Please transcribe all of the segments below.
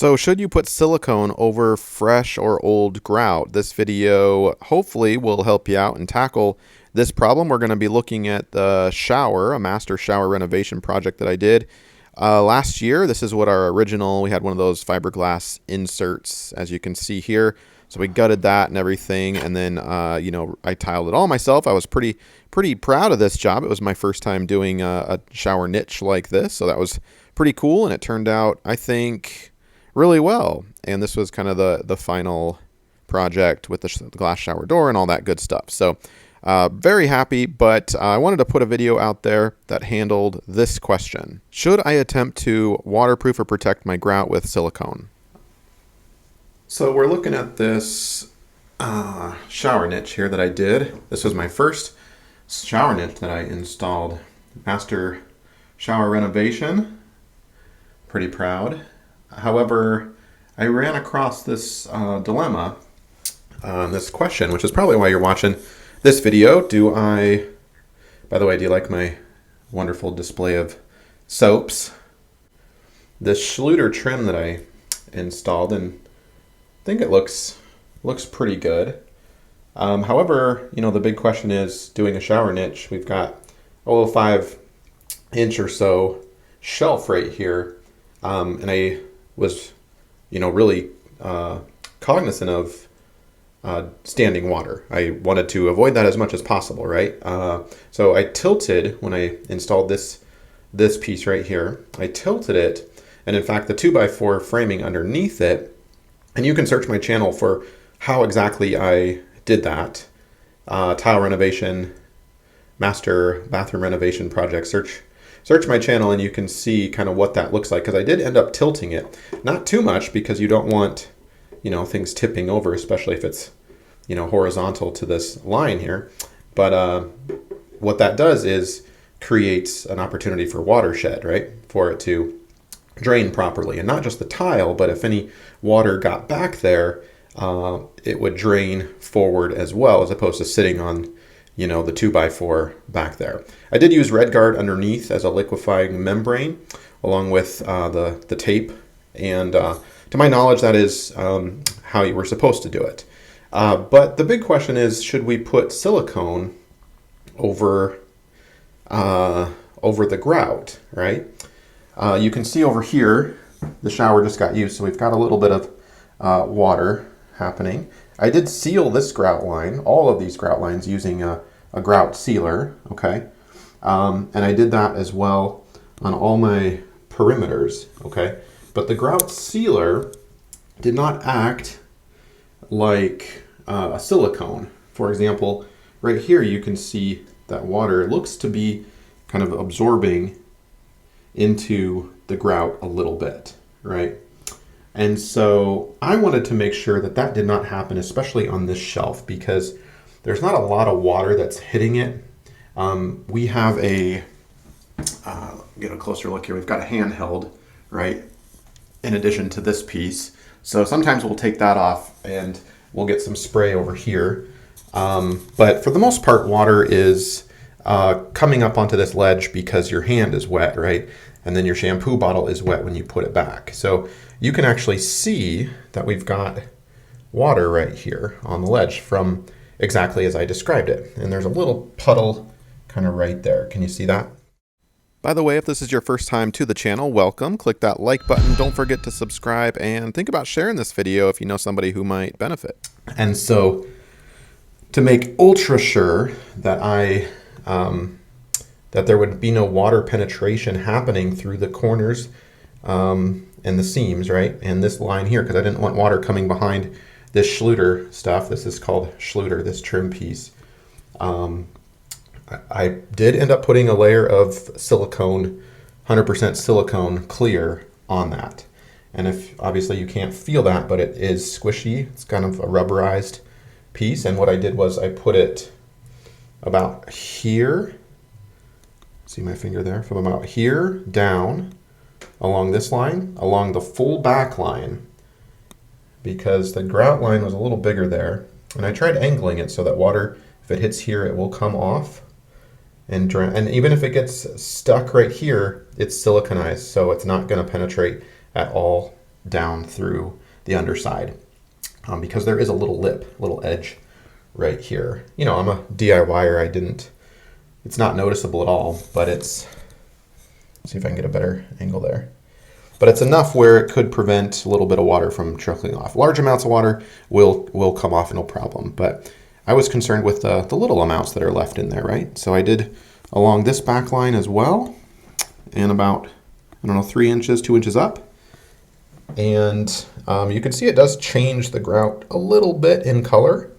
So should you put silicone over fresh or old grout? This video hopefully will help you out and tackle this problem. We're going to be looking at the shower, a master shower renovation project that I did last year. This is what our original, we had one of those fiberglass inserts, as you can see here. So we gutted that and everything, and then I tiled it all myself. I was pretty proud of this job. It was my first time doing a shower niche like this, so that was pretty cool, and it turned out, I think, really well. And this was kind of the final project with the glass shower door and all that good stuff. So very happy, but I wanted to put a video out there that handled this question. Should I attempt to waterproof or protect my grout with silicone? So we're looking at this shower niche here that I did. This was my first shower niche that I installed. Master shower renovation. Pretty proud. However, I ran across this dilemma, this question, which is probably why you're watching this video. By the way, do you like my wonderful display of soaps? This Schluter trim that I installed, and I think it looks pretty good. However, the big question is doing a shower niche. We've got a little 5-inch or so shelf right here, and I was, really cognizant of standing water. I wanted to avoid that as much as possible, right? So I tilted when I installed this piece right here. I tilted it, and in fact, the 2x4 framing underneath it. And you can search my channel for how exactly I did that. Tile renovation, master bathroom renovation project. Search my channel and you can see kind of what that looks like, because I did end up tilting it. Not too much, because you don't want, things tipping over, especially if it's, horizontal to this line here. But what that does is creates an opportunity for watershed, right? For it to drain properly, and not just the tile, but if any water got back there, it would drain forward as well, as opposed to sitting on, the 2x4 back there. I did use RedGuard underneath as a liquefying membrane, along with the tape, and to my knowledge, that is how you were supposed to do it. But the big question is, should we put silicone over the grout, right? You can see over here, the shower just got used, so we've got a little bit of water happening. I did seal this grout line, all of these grout lines, using a grout sealer, okay? And I did that as well on all my perimeters, okay? But the grout sealer did not act like a silicone. For example, right here you can see that water looks to be kind of absorbing into the grout a little bit, right? And so I wanted to make sure that that did not happen, especially on this shelf, because there's not a lot of water that's hitting it. We have get a closer look here. We've got a handheld, right, in addition to this piece. So sometimes we'll take that off and we'll get some spray over here. But for the most part, water is coming up onto this ledge because your hand is wet, right? And then your shampoo bottle is wet when you put it back. So you can actually see that we've got water right here on the ledge from exactly as I described it. And there's a little puddle kind of right there. Can you see that? By the way, if this is your first time to the channel, welcome. Click that like button. Don't forget to subscribe, and think about sharing this video if you know somebody who might benefit. And so to make ultra sure that that there would be no water penetration happening through the corners and the seams, right? And this line here, because I didn't want water coming behind this Schluter stuff. This is called Schluter, this trim piece. I did end up putting a layer of silicone, 100% silicone clear on that. And if obviously you can't feel that, but it is squishy. It's kind of a rubberized piece. And what I did was I put it about here. See my finger there? From about here down along this line, along the full back line, because the grout line was a little bigger there. And I tried angling it so that water, if it hits here, it will come off and drain. And even if it gets stuck right here, it's siliconized, so it's not going to penetrate at all down through the underside because there is a little lip, little edge right here. You know, I'm a DIYer. It's not noticeable at all, but let's see if I can get a better angle there. But it's enough where it could prevent a little bit of water from trickling off. Large amounts of water will come off no problem, but I was concerned with the little amounts that are left in there, right? So I did along this back line as well, and about, I don't know, 3 inches, 2 inches up. And you can see it does change the grout a little bit in color.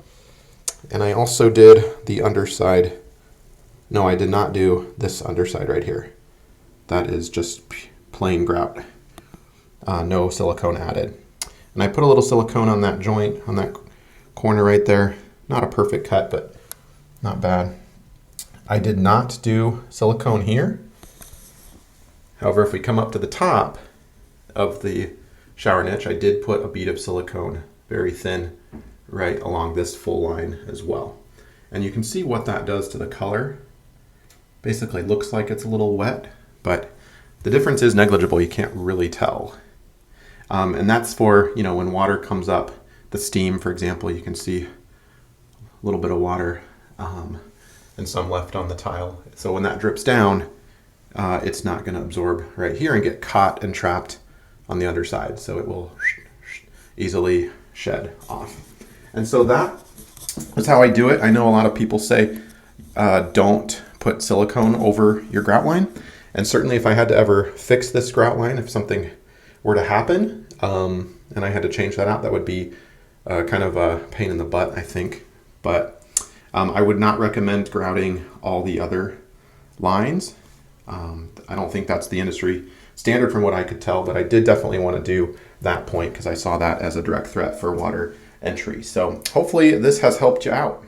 And I also did the underside. No, I did not do this underside right here. That is just plain grout, no silicone added. And I put a little silicone on that joint, on that corner right there. Not a perfect cut, but not bad. I did not do silicone here. However, if we come up to the top of the shower niche, I did put a bead of silicone, very thin, right along this full line as well. And you can see what that does to the color. Basically looks like it's a little wet, but the difference is negligible. You can't really tell. And that's for, you know, when water comes up, the steam, for example, you can see a little bit of water and some left on the tile. So when that drips down, it's not going to absorb right here and get caught and trapped on the underside. So it will easily shed off. And so that is how I do it. I know a lot of people say don't put silicone over your grout line. And certainly if I had to ever fix this grout line, if something were to happen and I had to change that out, that would be kind of a pain in the butt, I think. But I would not recommend grouting all the other lines. I don't think that's the industry standard from what I could tell, but I did definitely want to do that point because I saw that as a direct threat for water entry. So hopefully this has helped you out.